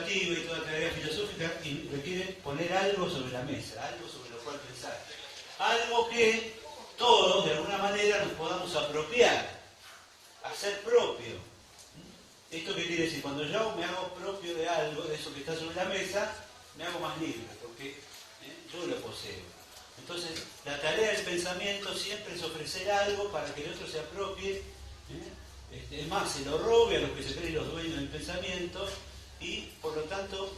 educativa y toda teoría filosófica requiere poner algo sobre la mesa, algo sobre lo cual pensar. Algo que todos, de alguna manera, nos podamos apropiar, hacer propio. ¿Esto qué quiere decir? Cuando yo me hago propio de algo, de eso que está sobre la mesa, me hago más libre, porque yo lo poseo. Entonces, la tarea del pensamiento siempre es ofrecer algo para que el otro se apropie. Es más, se lo robe a los que se creen los dueños del pensamiento y, por lo tanto,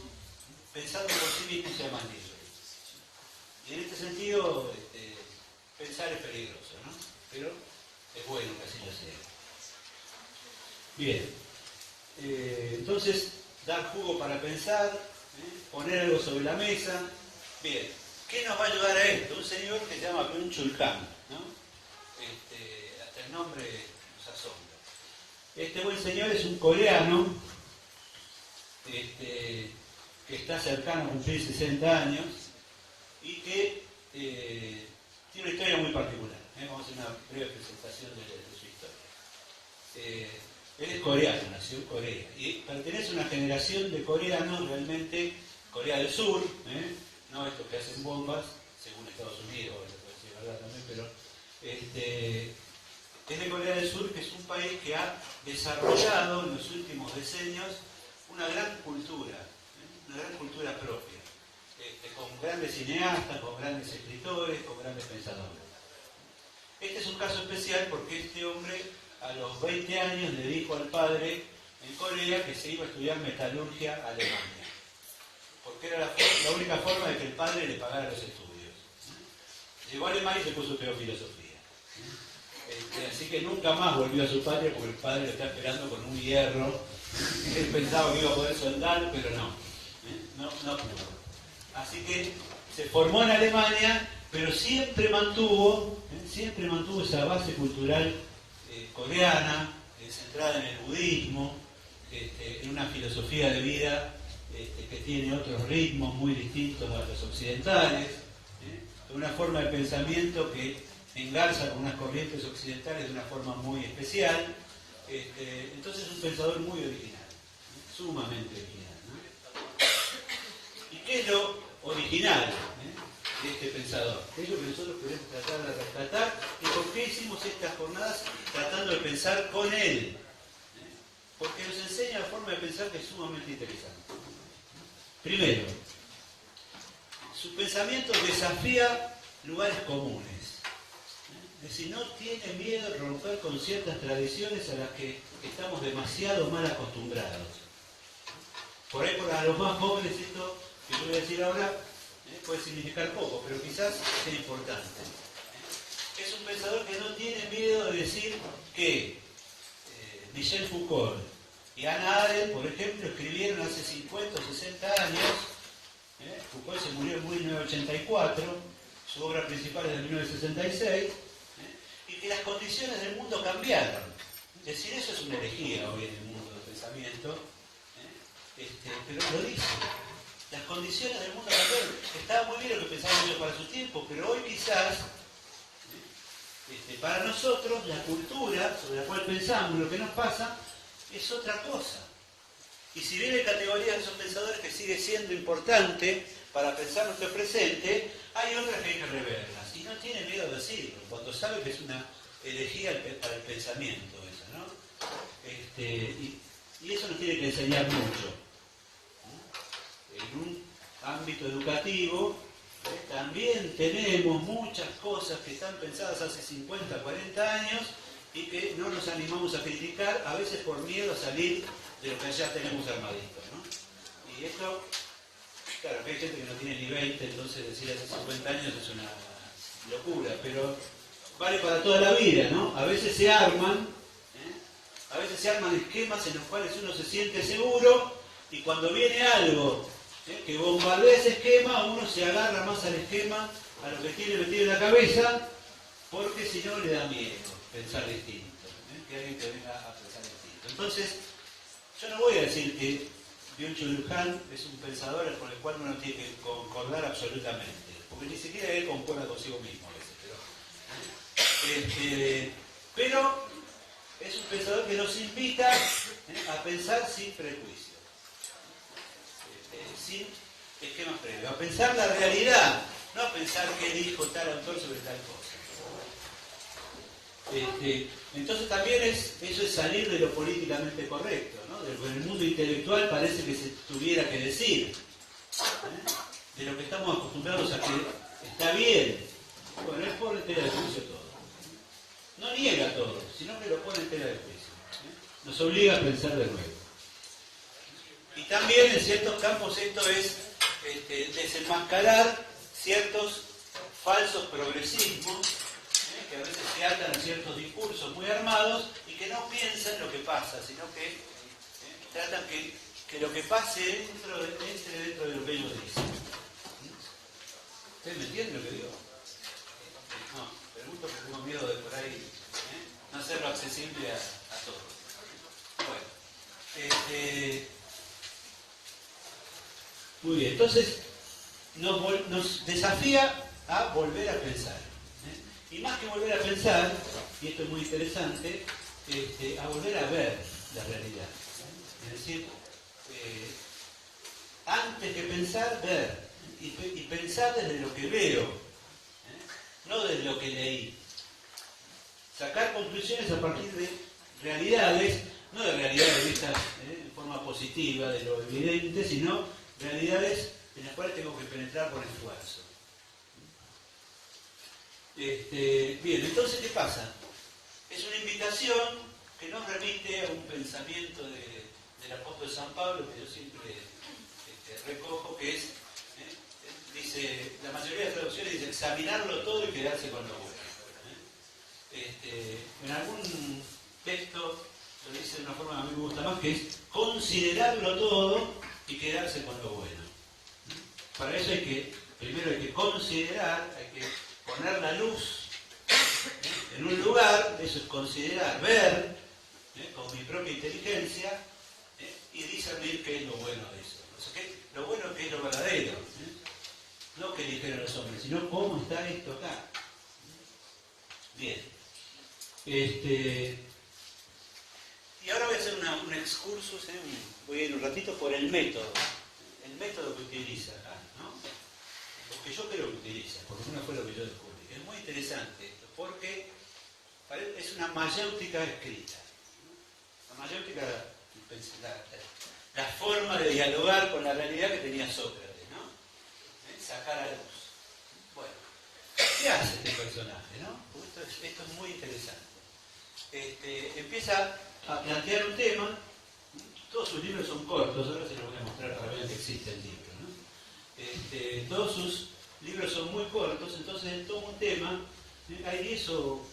pensando por sí mismo sea más libre. Y en este sentido, pensar es peligroso, ¿no? Pero es bueno que así lo sea. Bien, entonces, dar jugo para pensar, poner algo sobre la mesa. Bien, ¿qué nos va a ayudar a esto? Un señor que se llama Byung-Chul Han, ¿no? Hasta el nombre nos asombra. Este buen señor es un coreano que está cercano a cumplir 60 años y que tiene una historia muy particular. Vamos a hacer una breve presentación de su historia. Él es coreano, nació en Corea y pertenece a una generación de coreanos realmente, Corea del Sur, no estos que hacen bombas, según Estados Unidos, es verdad también, pero es de Corea del Sur, que es un país que ha desarrollado en los últimos decenios una gran cultura propia, con grandes cineastas, con grandes escritores, con grandes pensadores. Este es un caso especial porque este hombre a los 20 años le dijo al padre en Corea que se iba a estudiar metalurgia a Alemania, porque era la única forma de que el padre le pagara los estudios. Llegó a Alemania y se puso a estudiar filosofía. Así que nunca más volvió a su patria porque el padre lo está esperando con un hierro. Él pensaba que iba a poder soldar, pero no pudo. Así que se formó en Alemania, pero siempre mantuvo esa base cultural coreana, centrada en el budismo, en una filosofía de vida que tiene otros ritmos muy distintos a los occidentales, una forma de pensamiento que engarza con unas corrientes occidentales de una forma muy especial. Entonces es un pensador muy original, sumamente original, ¿no? ¿Y qué es lo original de este pensador? ¿Qué es lo que nosotros queremos tratar de rescatar? ¿Y por qué hicimos estas jornadas tratando de pensar con él? Porque nos enseña la forma de pensar que es sumamente interesante. Primero, su pensamiento desafía lugares comunes. Es decir, no tiene miedo de romper con ciertas tradiciones a las que estamos demasiado mal acostumbrados. Por ahí, para los más jóvenes, esto que yo voy a decir ahora puede significar poco, pero quizás es importante. Es un pensador que no tiene miedo de decir que Michel Foucault y Hannah Arendt, por ejemplo, escribieron hace 50 o 60 años. Foucault se murió en 1984, su obra principal es de 1966, y que las condiciones del mundo cambiaron. Es decir, eso es una herejía hoy en el mundo del pensamiento, pero lo dice. Las condiciones del mundo cambiaron. Estaba muy bien lo que pensaban ellos para su tiempo, pero hoy quizás, para nosotros, la cultura sobre la cual pensamos, lo que nos pasa, es otra cosa. Y si bien hay categorías de esos pensadores que sigue siendo importante para pensar nuestro presente, hay otras que hay que reverlas. Y no tiene miedo de decirlo, cuando sabe que es una herejía para el pensamiento eso, ¿no? Y eso nos tiene que enseñar mucho. En un ámbito educativo, también tenemos muchas cosas que están pensadas hace 50, 40 años y que no nos animamos a criticar, a veces por miedo a salir de lo que ya tenemos armadito, ¿no? Y esto, claro, que hay gente que no tiene ni 20, entonces decir hace 50 años es una locura, pero vale para toda la vida, ¿no? A veces se arman esquemas en los cuales uno se siente seguro y cuando viene algo que bombardea ese esquema, uno se agarra más al esquema, a lo que tiene metido en la cabeza, porque si no le da miedo pensar distinto, que alguien te venga a pensar distinto. Entonces, yo no voy a decir que Byung-Chul Han es un pensador con el cual uno tiene que concordar absolutamente, porque ni siquiera él concuerda consigo mismo a veces, pero es un pensador que nos invita a pensar sin prejuicio. sin esquemas previos. A pensar la realidad, no a pensar qué dijo tal autor sobre tal cosa. Entonces también eso es salir de lo políticamente correcto, ¿no? De lo que en el mundo intelectual parece que se tuviera que decir, de lo que estamos acostumbrados a que está bien. Bueno, él pone en tela de juicio todo. No niega todo, sino que lo pone en tela de juicio. Nos obliga a pensar de nuevo. Y también en ciertos campos esto es desenmascarar ciertos falsos progresismos que a veces se atan a ciertos discursos muy armados y que no piensan lo que pasa, sino que tratan que lo que pase entre dentro de lo que ellos dicen. ¿Ustedes me entienden lo que digo? No, pregunto porque tengo miedo de por ahí no hacerlo accesible a todos. Bueno, muy bien, entonces nos desafía a volver a pensar. Y más que volver a pensar, y esto es muy interesante, a volver a ver la realidad. Es decir, antes que pensar, ver. Y pensar desde lo que veo, no desde lo que leí. Sacar conclusiones a partir de realidades, no de realidades vistas en forma positiva, de lo evidente, sino realidades en las cuales tengo que penetrar con esfuerzo. Bien, entonces, ¿qué pasa? Es una invitación que nos remite a un pensamiento del apóstol San Pablo, que yo siempre recojo, que es, dice, la mayoría de las traducciones dice examinarlo todo y quedarse con lo bueno. En algún texto lo dice de una forma que a mí me gusta más, que es considerarlo todo y quedarse con lo bueno. Para eso primero hay que considerar, hay que poner la luz en un lugar, eso es considerar, ver con mi propia inteligencia y discernir qué es lo bueno de eso. O sea, lo bueno es que es lo verdadero, no que dijeron los hombres, sino cómo está esto acá. Bien. Y ahora voy a hacer un excursus, voy a ir un ratito por el método que utiliza acá, ¿no? Lo que yo creo que utiliza, porque no fue lo que yo descubrí. Es muy interesante esto, porque es una mayéutica escrita. La mayéutica, la forma de dialogar con la realidad que tenía Sócrates, ¿no? Sacar a luz. Bueno, ¿qué hace este personaje, no? Esto es muy interesante. Empieza a plantear un tema. Todos sus libros son cortos, ahora se los voy a mostrar para ver que existe el libro, ¿no? Todos sus libros son muy cortos, entonces él toma un tema, hay 10 o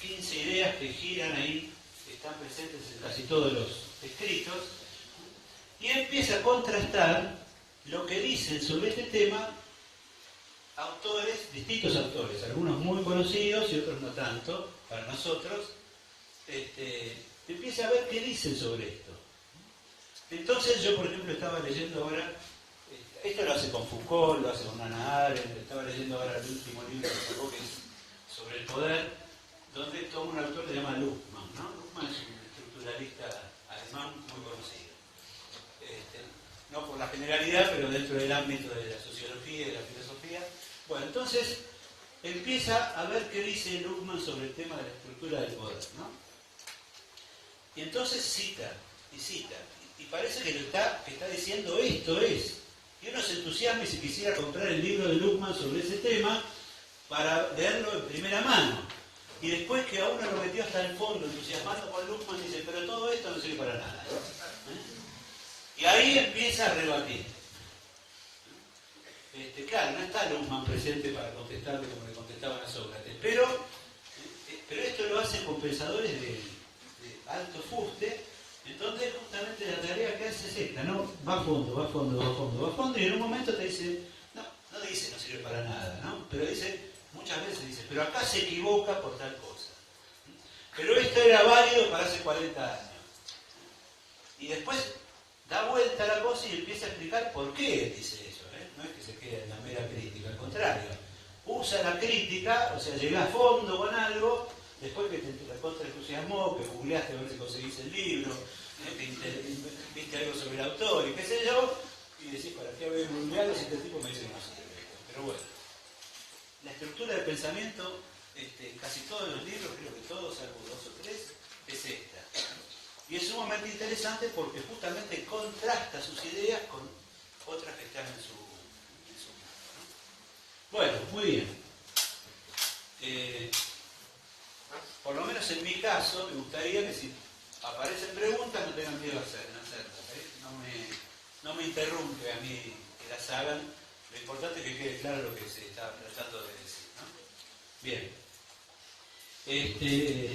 15 ideas que giran ahí, que están presentes en casi todos los escritos, y empieza a contrastar lo que dicen sobre este tema distintos autores, algunos muy conocidos y otros no tanto, para nosotros. Empieza a ver qué dicen sobre esto. Entonces yo, por ejemplo, estaba leyendo ahora, esto lo hace con Foucault, lo hace con Hannah Arendt, estaba leyendo ahora el último libro que sacó, que es sobre el poder, donde toma un autor que se llama Luhmann, ¿no? Luhmann es un estructuralista alemán muy conocido. No por la generalidad, pero dentro del ámbito de la sociología y de la filosofía. Bueno, entonces empieza a ver qué dice Luhmann sobre el tema de la estructura del poder, ¿no? Y entonces cita, y parece que está diciendo esto es. Y uno se entusiasma y se quisiera comprar el libro de Luhmann sobre ese tema para leerlo en primera mano. Y después que a uno lo metió hasta el fondo, entusiasmando con Luhmann, dice, pero todo esto no sirve para nada. Y ahí empieza a rebatir. Claro, no está Luhmann presente para contestarle como le contestaban a Sócrates, pero esto lo hacen con pensadores de alto fuste, entonces justamente la tarea que hace es esta, ¿no? Va a fondo, y en un momento te dice, no dice no sirve para nada, ¿no? Pero muchas veces dice, pero acá se equivoca por tal cosa. Pero esto era válido para hace 40 años. Y después da vuelta a la cosa y empieza a explicar por qué dice eso, No es que se quede en la mera crítica, al contrario. Usa la crítica, o sea, llega a fondo con algo, después que te entusiasmó, que googleaste a ver si conseguís el libro, que viste algo sobre el autor y qué sé yo, y y decís, ¿para qué haber mundial si este tipo me dice que no sirve? Pero bueno, la estructura del pensamiento, casi todos los libros, creo que todos, salvo 2 o 3, es esta. Y es sumamente interesante porque justamente contrasta sus ideas con otras que están en su mundo, ¿no? Bueno, muy bien. Por lo menos en mi caso, me gustaría que si aparecen preguntas no tengan miedo a hacerlas. No me interrumpe a mí que las hagan. Lo importante es que quede claro lo que se está tratando de decir, ¿no? Bien.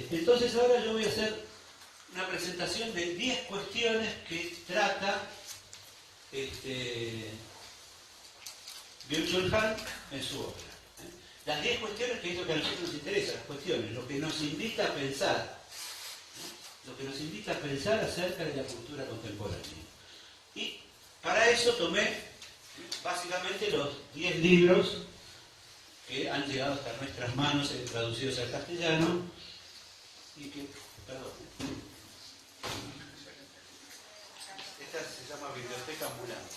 Entonces ahora yo voy a hacer una presentación de 10 cuestiones que trata Byung-Chul Han en su obra. Las 10 cuestiones que es lo que a nosotros nos interesa, las cuestiones, lo que nos invita a pensar. Lo que nos invita a pensar acerca de la cultura contemporánea. Y para eso tomé básicamente los 10 libros que han llegado hasta nuestras manos, traducidos al castellano, y que, perdón, esta se llama Biblioteca Ambulante.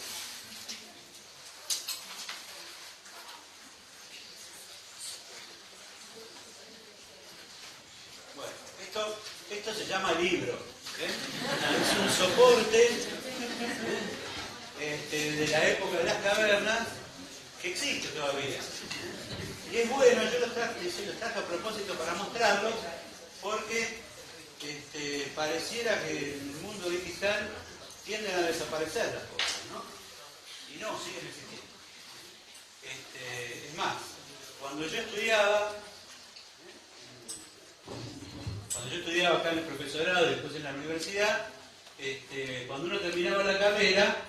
Bueno, esto se llama libro. Es un soporte de la época de las cavernas que existe todavía. Y es bueno, yo los traje a propósito para mostrarlos, porque pareciera que en el mundo digital tienden a desaparecer las cosas, ¿no? Y no, siguen existiendo. Es más, cuando yo estudiaba acá en el profesorado y después en la universidad, cuando uno terminaba la carrera,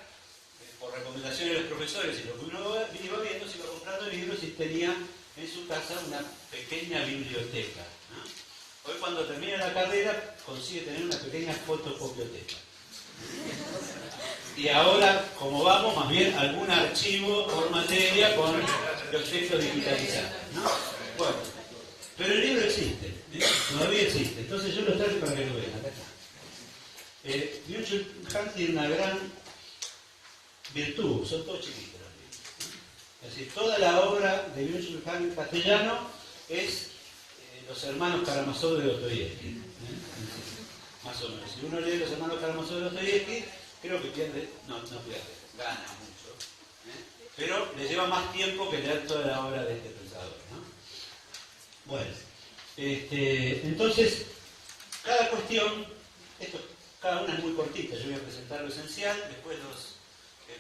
por recomendaciones de los profesores y lo que uno iba viendo, se iba comprando libros y tenía en su casa una pequeña biblioteca, ¿no? Hoy cuando termina la carrera consigue tener una pequeña fotocopioteca. Y ahora, como vamos, más bien algún archivo por materia con los textos digitalizados, ¿no? Bueno, pero el libro existe, todavía existe. Entonces yo lo traje para que lo vean. Acá está. Byung-Chul Han tiene una gran virtud, son todos chiquitos los libros. Es decir, toda la obra de Byung-Chul Han en castellano es Los hermanos Karamazov de Dostoyevsky. Más o menos. Si uno lee Los hermanos Karamazov de Dostoyevsky, creo que pierde, no pierde, gana mucho. Pero le lleva más tiempo que leer toda la obra de este pensador, ¿no? Bueno, entonces, cada cuestión, cada una es muy cortita, yo voy a presentar lo esencial, después los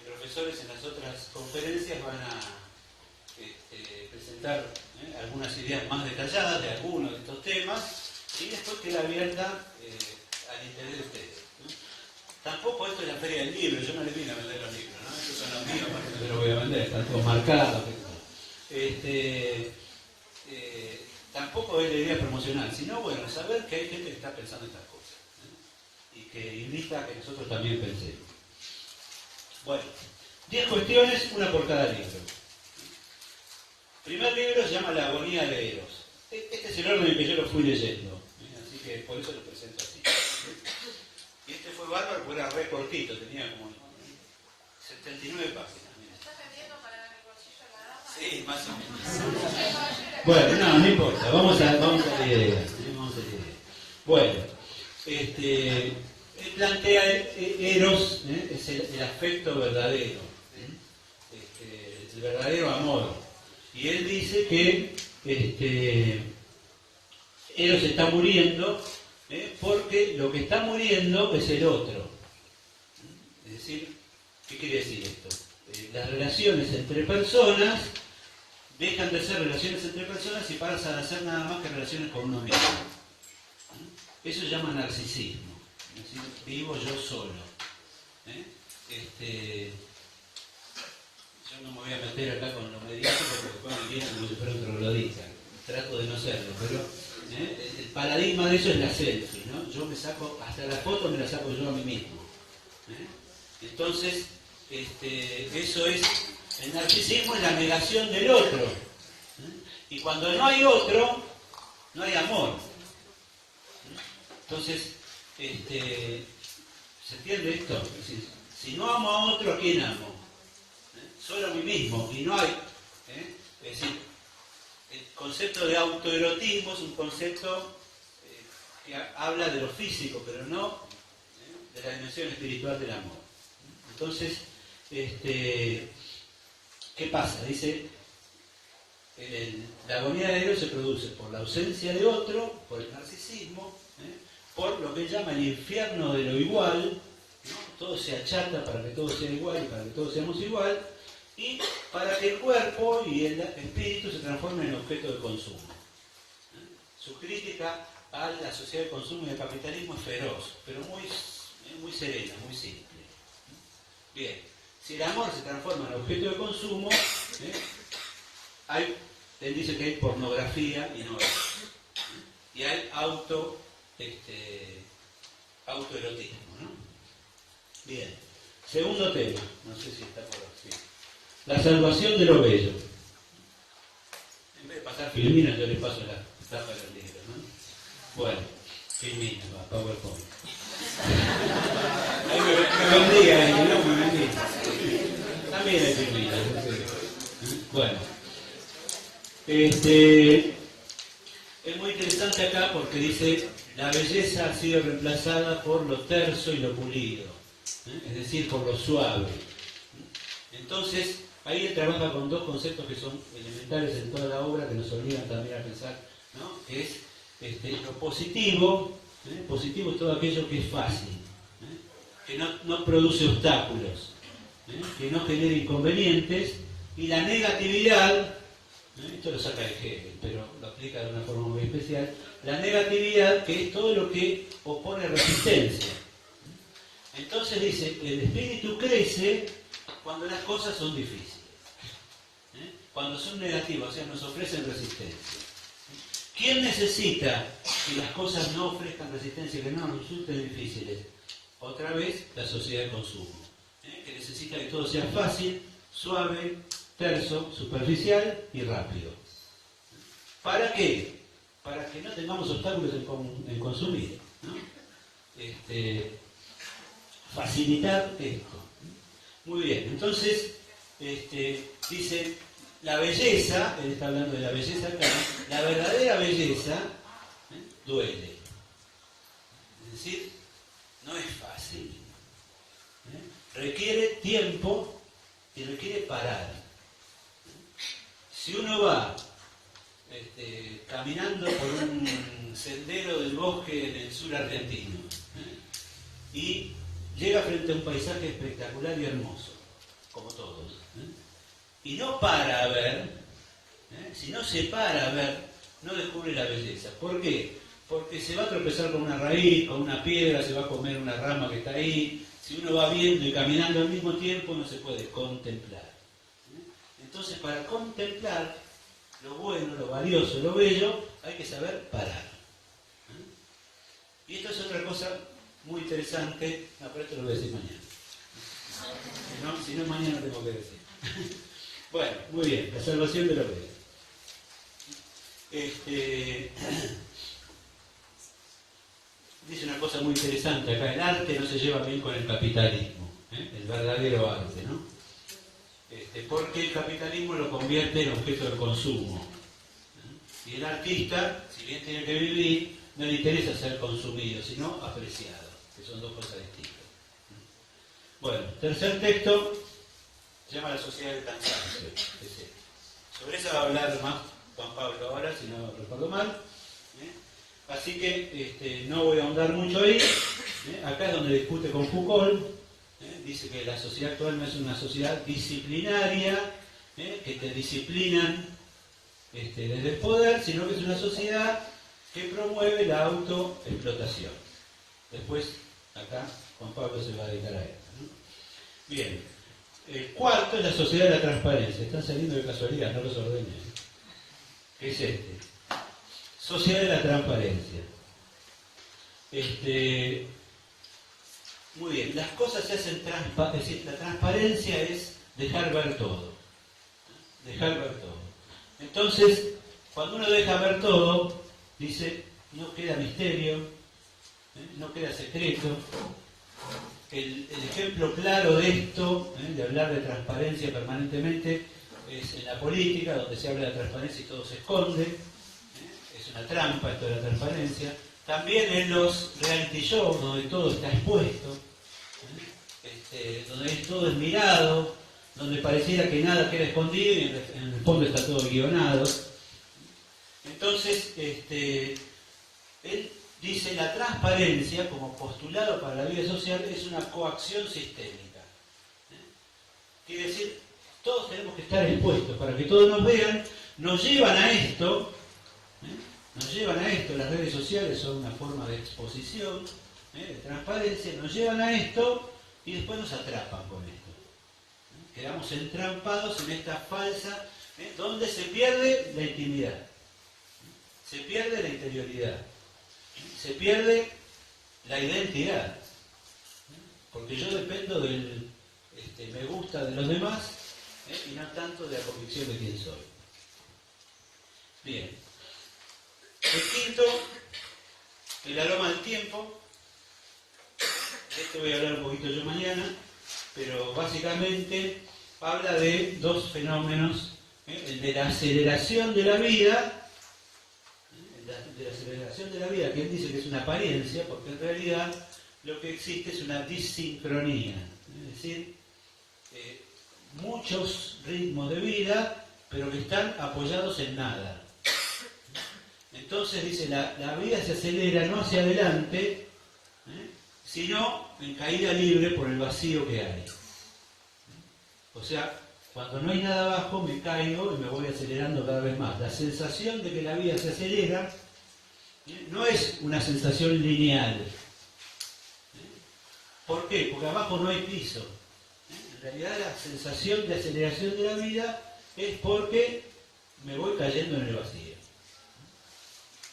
profesores en las otras conferencias van a presentar algunas ideas más detalladas de algunos de estos temas y después queda abierta al interés de ustedes, ¿no? Tampoco esto es la feria del libro, yo no les vine a vender los libros, ¿no? Estos son los míos, porque no te los voy a vender, están todos marcados. Tampoco es la idea promocional, sino bueno, saber que hay gente que está pensando estas cosas, y que invita a que nosotros también pensemos. Bueno, 10 cuestiones, una por cada libro. El primer libro se llama La agonía de Eros. Este es el orden en que yo lo fui leyendo, así que por eso lo presento así. Y este fue bárbaro porque era re cortito, tenía como 79 páginas. ¿Estás vendiendo para el bolsillo de la dama? Sí, más o menos. Bueno, no importa, vamos a la idea. Bueno, él plantea Eros, es el afecto verdadero, el verdadero amor. Y él dice que Eros está muriendo porque lo que está muriendo es el otro. Es decir, ¿qué quiere decir esto? Las relaciones entre personas dejan de ser relaciones entre personas y pasan a ser nada más que relaciones con uno mismo. Eso se llama narcisismo. Es decir, vivo yo solo. Yo no me voy a meter acá con lo mediático porque después me viene como si fuera un troglodita. Trato de no serlo, pero el paradigma de eso es la selfie, ¿no? Yo me saco, hasta la foto me la saco yo a mí mismo. Entonces, eso es, el narcisismo es la negación del otro. Y cuando no hay otro, no hay amor. Entonces, ¿se entiende esto? Es decir, si no amo a otro, ¿a quién amo? solo a mí mismo, y no hay. Es decir, el concepto de autoerotismo es un concepto que habla de lo físico, pero no de la dimensión espiritual del amor. Entonces, ¿qué pasa? Dice, la agonía de Eros se produce por la ausencia de otro, por el narcisismo, por lo que él llama el infierno de lo igual, ¿no? Todo se achata para que todo sea igual y para que todos seamos igual, y para que el cuerpo y el espíritu se transformen en objeto de consumo. Su crítica a la sociedad de consumo y al capitalismo es feroz, pero muy serena, muy simple. Bien, si el amor se transforma en objeto de consumo, él dice que hay pornografía y no es. Y hay autoerotismo, ¿no? Bien, segundo tema, no sé si está por aquí. La salvación de lo bello. En vez de pasar Filmina, yo le paso la tapa del libro, ¿no? Bueno, Filmina, PowerPoint. Ahí me bendiga, ¿no? Me bendiga. También hay Filmina, no sé. Bueno. Es muy interesante acá porque dice, la belleza ha sido reemplazada por lo terso y lo pulido, es decir, por lo suave. Entonces, ahí él trabaja con dos conceptos que son elementales en toda la obra, que nos obligan también a pensar, ¿no? Que es lo positivo. Positivo es todo aquello que es fácil, que no produce obstáculos, que no genera inconvenientes, y la negatividad, esto lo saca de Hegel, pero lo aplica de una forma muy especial, la negatividad, que es todo lo que opone resistencia. Entonces dice, el espíritu crece cuando las cosas son difíciles, cuando son negativas, o sea, nos ofrecen resistencia. ¿Quién necesita que las cosas no ofrezcan resistencia, que no nos resulten difíciles? Otra vez, la sociedad de consumo, que necesita que todo sea fácil, suave, terso, superficial y rápido. ¿Para qué? Para que no tengamos obstáculos en consumir, ¿no? Facilitar esto. Muy bien, entonces, dice, la belleza, él está hablando de la belleza acá, la verdadera belleza duele. Es decir, no es fácil. Requiere tiempo y requiere parar. Si uno va caminando por un sendero del bosque en el sur argentino y llega frente a un paisaje espectacular y hermoso, como todos, y no para a ver, si no se para a ver, no descubre la belleza. ¿Por qué? Porque se va a tropezar con una raíz, con una piedra, se va a comer una rama que está ahí. Si uno va viendo y caminando al mismo tiempo, no se puede contemplar. Entonces, para contemplar lo bueno, lo valioso, lo bello, hay que saber parar. Y esto es otra cosa muy interesante. No, pero esto lo voy a decir mañana. Si no mañana tengo que decir. Bueno, muy bien, la salvación de lo bello. Dice una cosa muy interesante acá, el arte no se lleva bien con el capitalismo, el verdadero arte, ¿no? Porque el capitalismo lo convierte en objeto de consumo. Y el artista, si bien tiene que vivir, no le interesa ser consumido, sino apreciado, que son dos cosas distintas. Bueno, tercer texto, se llama La sociedad del cansancio. Sobre eso va a hablar más Juan Pablo ahora, si no recuerdo mal. Así que no voy a ahondar mucho ahí. Acá es donde discute con Foucault. Dice que la sociedad actual no es una sociedad disciplinaria, que te disciplinan desde el poder, sino que es una sociedad que promueve la autoexplotación. Después, acá, Juan Pablo se va a dedicar a esto, ¿no? Bien, el cuarto es la sociedad de la transparencia. Están saliendo de casualidad, no los ordené. ¿Qué es este? Sociedad de la transparencia. Muy bien, las cosas se hacen transparentes, es decir, la transparencia es dejar ver todo. Dejar ver todo. Entonces, cuando uno deja ver todo, dice, no queda misterio, no queda secreto, el ejemplo claro de esto, de hablar de transparencia permanentemente, es en la política, donde se habla de transparencia y todo se esconde. Es una trampa esto de la transparencia. También en los reality shows, donde todo está expuesto, donde todo es mirado, donde pareciera que nada queda escondido y en el fondo está todo guionado. Entonces, él dice la transparencia como postulado para la vida social es una coacción sistémica. Quiere decir, todos tenemos que estar expuestos para que todos nos vean, nos llevan a esto, las redes sociales son una forma de exposición, de transparencia, nos llevan a esto y después nos atrapan con esto. Quedamos entrampados en esta falsa, donde se pierde la intimidad, se pierde la interioridad, se pierde la identidad, porque yo dependo del me gusta de los demás y no tanto de la convicción de quién soy. Bien. El quinto, el aroma del tiempo. De esto voy a hablar un poquito yo mañana, pero básicamente habla de dos fenómenos, el de la aceleración de la vida, que él dice que es una apariencia, porque en realidad lo que existe es una disincronía, es decir, muchos ritmos de vida, pero que están apoyados en nada. Entonces dice, la vida se acelera no hacia adelante, sino en caída libre por el vacío que hay. O sea, cuando no hay nada abajo me caigo y me voy acelerando cada vez más. La sensación de que la vida se acelera no es una sensación lineal. ¿Por qué? Porque abajo no hay piso. En realidad la sensación de aceleración de la vida es porque me voy cayendo en el vacío.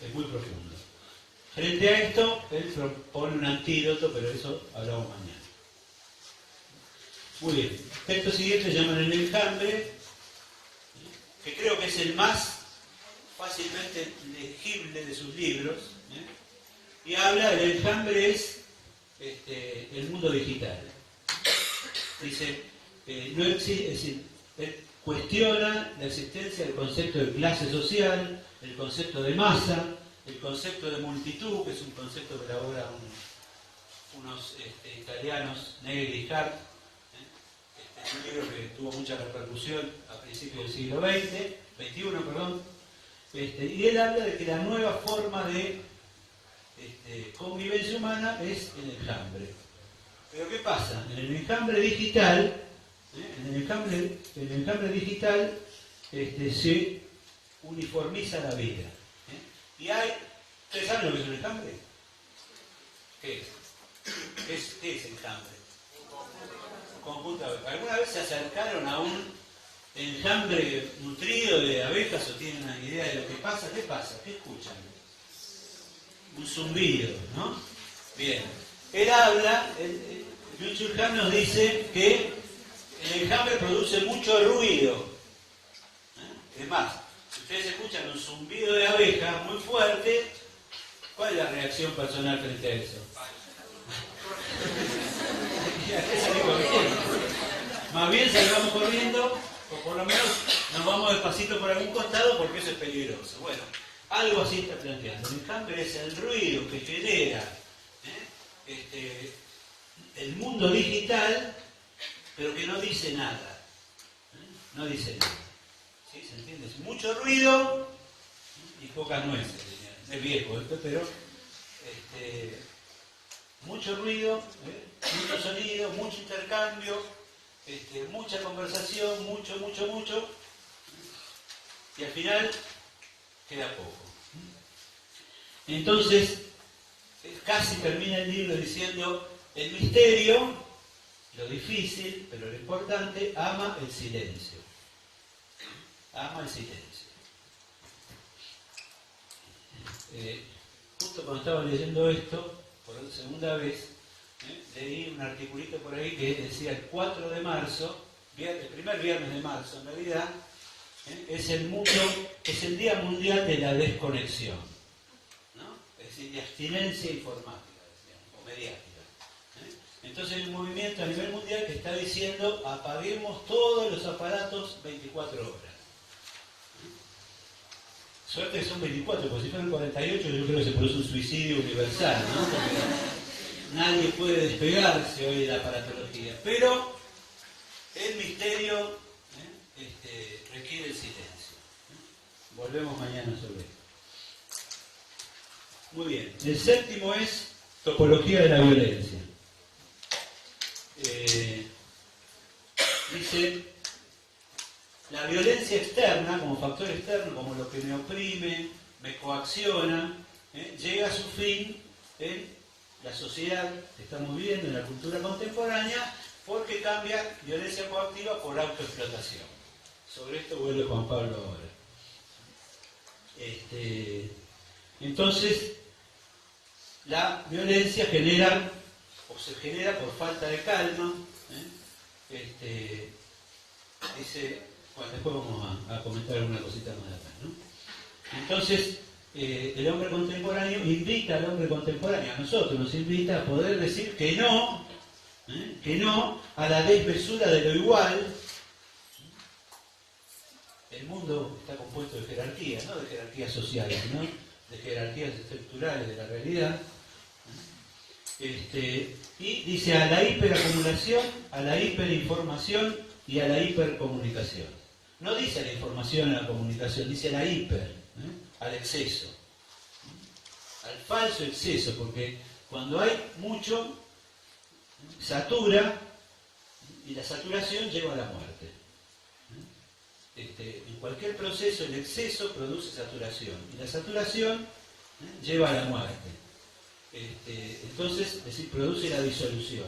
Es muy profundo. Frente a esto, él propone un antídoto, pero eso hablamos mañana. Muy bien. El texto siguiente se llama El enjambre, que creo que es el más fácilmente legible de sus libros, y habla del enjambre es el mundo digital. Dice, no existe, es decir, él cuestiona la existencia del concepto de clase social, el concepto de masa, el concepto de multitud, que es un concepto que elaboran unos italianos, Negri y Hart. Es un libro que tuvo mucha repercusión a principios del siglo XXI, perdón. Y él habla de que la nueva forma de convivencia humana es el enjambre. Pero ¿qué pasa? En el enjambre digital, se uniformiza la vida. Y hay, ¿ustedes saben lo que es un enjambre? ¿Qué es? ¿Qué es enjambre? Conjunto. ¿Alguna vez se acercaron a un enjambre nutrido de abejas o tienen una idea de lo que pasa? ¿Qué pasa? ¿Qué escuchan? Un zumbido, ¿no? Bien. Él habla, Byung-Chul Han nos dice que el enjambre produce mucho ruido. Es más, si ustedes escuchan un zumbido de abeja muy fuerte, ¿cuál es la reacción personal frente a eso? Más bien salgamos corriendo, o por lo menos nos vamos despacito por algún costado porque eso es peligroso. Bueno, algo así está planteando. El enjambre es el ruido que genera el mundo digital, pero que no dice nada. No dice nada. ¿Sí? ¿Se entiende? Es mucho ruido y pocas nueces. Es viejo esto, pero mucho ruido, mucho sonido, mucho intercambio, mucha conversación, mucho, y al final queda poco. Entonces, casi termina el libro diciendo, el misterio, lo difícil, pero lo importante, ama el silencio. Ama el silencio. Justo cuando estaba leyendo esto, por segunda vez, leí un articulito por ahí que decía el 4 de marzo, el primer viernes de marzo en realidad, es el Día Mundial de la Desconexión, ¿no? Es decir, de abstinencia informática, decíamos, o mediática. Entonces hay un movimiento a nivel mundial que está diciendo apaguemos todos los aparatos 24 horas. Suerte que son 24, porque si fueran 48 yo creo que se produce un suicidio universal, ¿no? Porque nadie puede despegarse hoy de la aparatología. Pero el misterio requiere el silencio. Volvemos mañana sobre esto. Muy bien. El séptimo es topología de la violencia. Dice, la violencia externa, como factor externo, como lo que me oprime, me coacciona, llega a su fin en la sociedad que estamos viviendo, en la cultura contemporánea, porque cambia violencia coactiva por autoexplotación. Sobre esto vuelve Juan Pablo ahora. Entonces, la violencia genera, o se genera por falta de calma, dice, bueno, después vamos a comentar alguna cosita más de acá, ¿no? Entonces, el hombre contemporáneo invita al hombre contemporáneo, a nosotros nos invita a poder decir que no a la desmesura de lo igual. El mundo está compuesto de jerarquías, no de jerarquías sociales, ¿no? De jerarquías estructurales de la realidad. Y dice a la hiperacumulación, a la hiperinformación y a la hipercomunicación. No dice a la información, a la comunicación, dice a la hiper, al exceso, al falso exceso, porque cuando hay mucho, satura, y la saturación lleva a la muerte. En cualquier proceso el exceso produce saturación, y la saturación lleva a la muerte. Entonces, es decir, produce la disolución.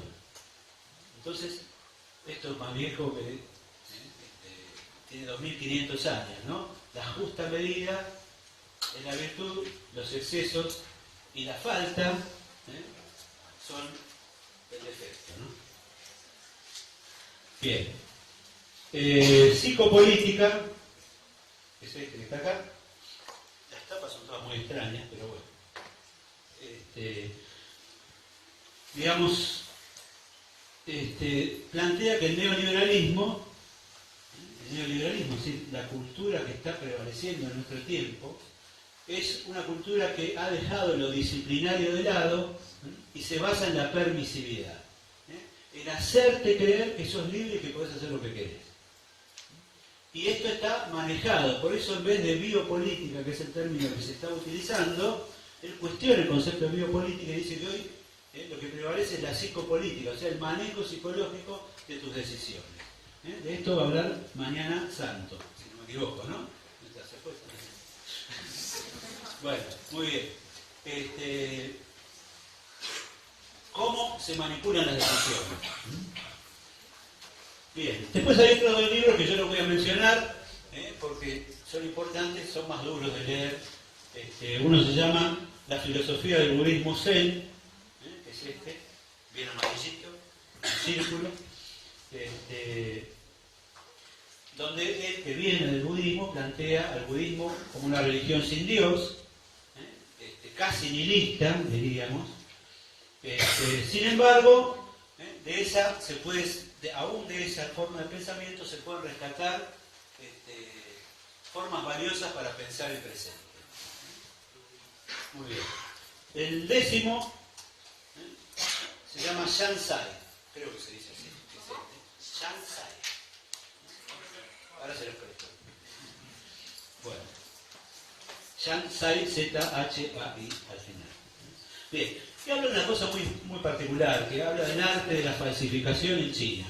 Entonces, esto es más viejo que tiene 2500 años, ¿no? La justa medida es la virtud, los excesos y la falta son el defecto, ¿no? Bien. Psicopolítica, que es este que está acá. Las tapas son todas muy extrañas, pero bueno. Digamos, plantea que el neoliberalismo, es decir, la cultura que está prevaleciendo en nuestro tiempo, es una cultura que ha dejado lo disciplinario de lado y se basa en la permisividad. En hacerte creer que sos libre y que podés hacer lo que querés. Y esto está manejado, por eso en vez de biopolítica, que es el término que se está utilizando, él cuestiona el concepto de biopolítica y dice que hoy lo que prevalece es la psicopolítica, o sea, el manejo psicológico de tus decisiones. De esto va a hablar mañana Santo, si no me equivoco, ¿no? Bueno, muy bien. ¿Cómo se manipulan las decisiones? Bien, después hay otros dos libros que yo no voy a mencionar, porque son importantes, son más duros de leer. Uno se llama La filosofía del budismo Zen, que es bien amarillito, un círculo, donde él, que viene del budismo, plantea al budismo como una religión sin Dios, casi nihilista, diríamos. Sin embargo, de esa se puede, aún de esa forma de pensamiento se pueden rescatar formas valiosas para pensar el presente. Muy bien. El décimo se llama Shansai, creo que se dice así, Shansai. Ahora se los presto. Bueno, Shansai, Z-H-A-I al final. Bien, y habla de una cosa muy, muy particular, que habla del arte de la falsificación en China.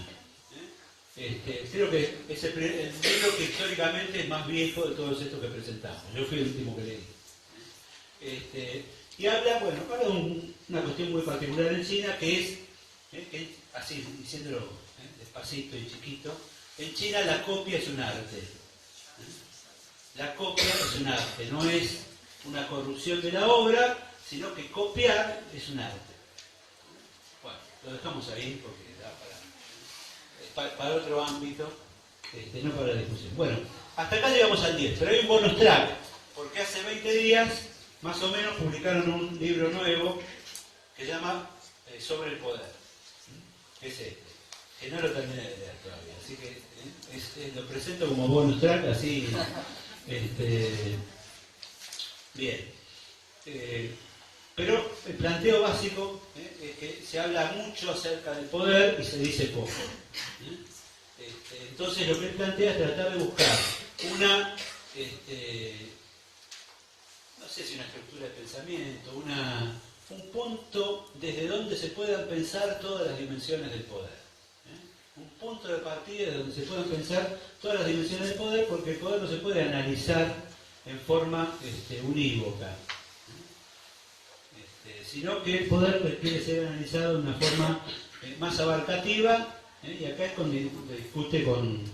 Creo que es el libro que históricamente es más viejo de todos estos que presentamos. Yo fui el último que leí. Y habla, bueno, habla de una cuestión muy particular en China, que es, así diciéndolo despacito y chiquito, en China la copia es un arte. La copia es un arte, no es una corrupción de la obra, sino que copiar es un arte. Bueno, lo dejamos ahí porque da para otro ámbito, no para la discusión. Bueno, hasta acá llegamos al 10, pero hay un bonus track, porque hace 20 días, más o menos, publicaron un libro nuevo que se llama Sobre el Poder. que es este, que no lo terminé de leer todavía, así que lo presento como bonus track, así, bien. Pero el planteo básico es que se habla mucho acerca del poder y se dice poco. Entonces lo que él plantea es tratar de buscar una, no sé si una estructura de pensamiento, un punto desde donde se puedan pensar todas las dimensiones del poder. Un punto de partida desde donde se puedan pensar todas las dimensiones del poder, porque el poder no se puede analizar en forma unívoca. Sino que el poder requiere ser analizado de una forma más abarcativa, y acá es cuando discute con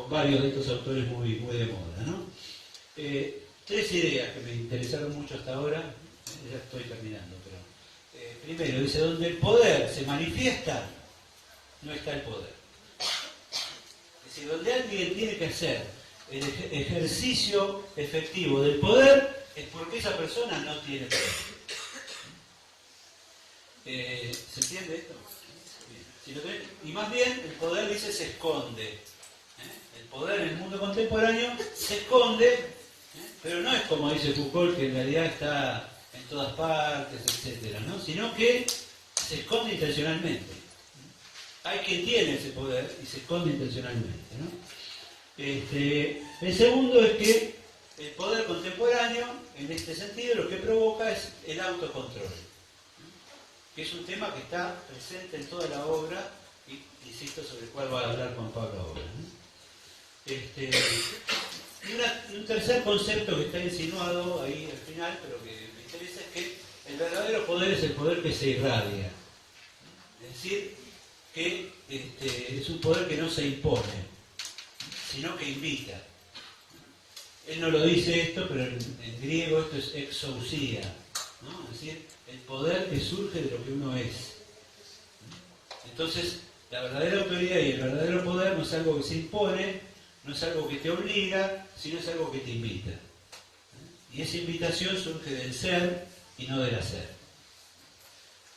varios de estos autores muy de moda, ¿no? Tres ideas que me interesaron mucho hasta ahora, ya estoy terminando, pero primero dice, donde el poder se manifiesta, no está el poder. Es decir, donde alguien tiene que hacer el ejercicio efectivo del poder, es porque esa persona no tiene poder. ¿Se entiende esto? Y más bien, el poder, dice, se esconde. El poder en el mundo contemporáneo se esconde, pero no es como dice Foucault, que en realidad está en todas partes, etcétera, ¿no? Sino que se esconde intencionalmente. Hay quien tiene ese poder y se esconde intencionalmente, ¿no? El segundo es que el poder contemporáneo, en este sentido, lo que provoca es el autocontrol, que es un tema que está presente en toda la obra, y insisto, sobre el cual va a hablar Juan Pablo ahora, ¿no? Y un tercer concepto que está insinuado ahí al final, pero que me interesa, es que el verdadero poder es el poder que se irradia. Es decir, que es un poder que no se impone, sino que invita. Él no lo dice esto, pero en griego esto es exousia, ¿no? Es decir, el poder que surge de lo que uno es. Entonces, la verdadera autoridad y el verdadero poder no es algo que se impone, no es algo que te obliga, sino es algo que te invita. Y esa invitación surge del ser y no del hacer.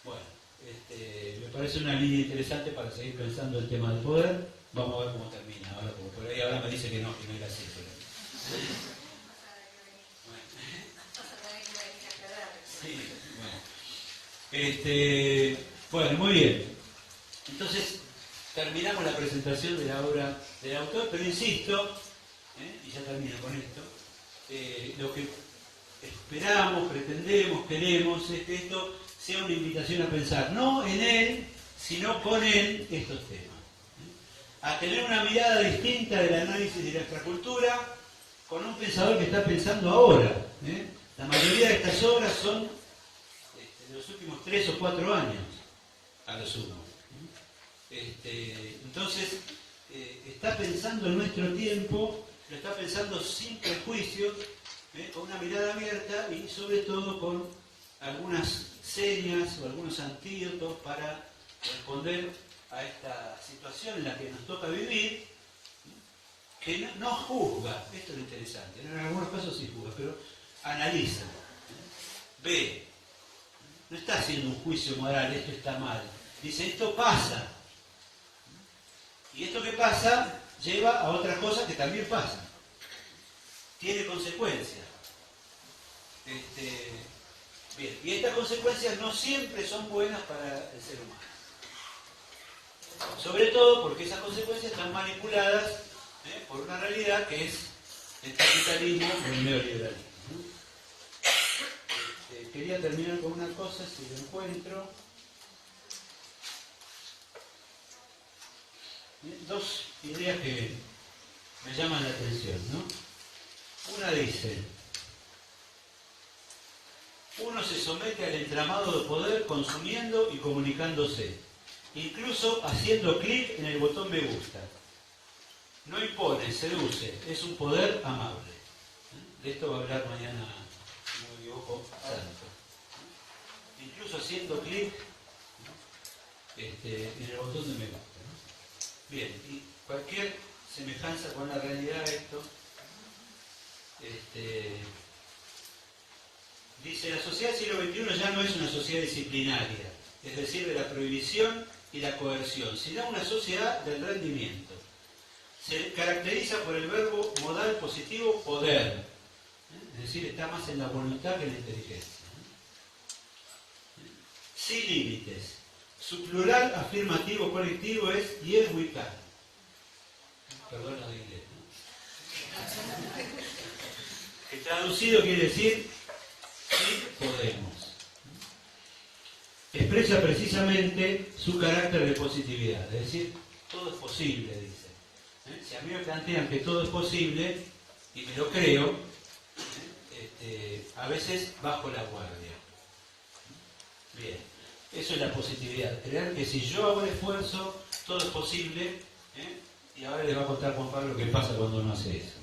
Bueno, me parece una línea interesante para seguir pensando el tema del poder. Vamos a ver cómo termina. Ahora, como por ahí ahora me dice que no es así. Bueno, muy bien. Entonces, terminamos la presentación de la obra del autor, pero insisto, y ya termino con esto, lo que esperamos, pretendemos, queremos, es que esto sea una invitación a pensar, no en él, sino con él, estos temas. A tener una mirada distinta del análisis de la extracultura, con un pensador que está pensando ahora. La mayoría de estas obras son de los últimos 3 o 4 años, a lo sumo. Entonces, está pensando en nuestro tiempo, lo está pensando sin prejuicios, con una mirada abierta y sobre todo con algunas señas o algunos antídotos para responder a esta situación en la que nos toca vivir, que no juzga, esto es lo interesante, en algunos casos sí juzga, pero analiza, ve, no está haciendo un juicio moral, esto está mal, dice, esto pasa, y esto que pasa lleva a otras cosas que también pasan, tiene consecuencias. Bien, y estas consecuencias no siempre son buenas para el ser humano. Sobre todo porque esas consecuencias están manipuladas por una realidad que es el capitalismo o el neoliberalismo. Quería terminar con una cosa, si lo encuentro. Dos ideas que me llaman la atención, ¿no? Una dice, uno se somete al entramado de poder consumiendo y comunicándose, incluso haciendo clic en el botón me gusta. No impone, seduce, es un poder amable. De esto va a hablar mañana, si no me equivoco, Santo. Incluso haciendo clic en el botón de me gusta. Bien, y cualquier semejanza con la realidad de esto, dice, la sociedad del siglo XXI ya no es una sociedad disciplinaria, es decir, de la prohibición y la coerción, sino una sociedad del rendimiento. Se caracteriza por el verbo modal positivo poder, es decir, está más en la voluntad que en la inteligencia. Sin límites. Su plural afirmativo colectivo es Yehwikah. Perdón lo de inglés, ¿no? Que traducido quiere decir sí podemos. Expresa precisamente su carácter de positividad, es decir, todo es posible, dice. Si a mí me plantean que todo es posible, y me lo creo, a veces bajo la guardia. Bien, eso es la positividad, creer que si yo hago el esfuerzo, todo es posible, y ahora les va a contar Juan Pablo qué pasa cuando uno hace eso.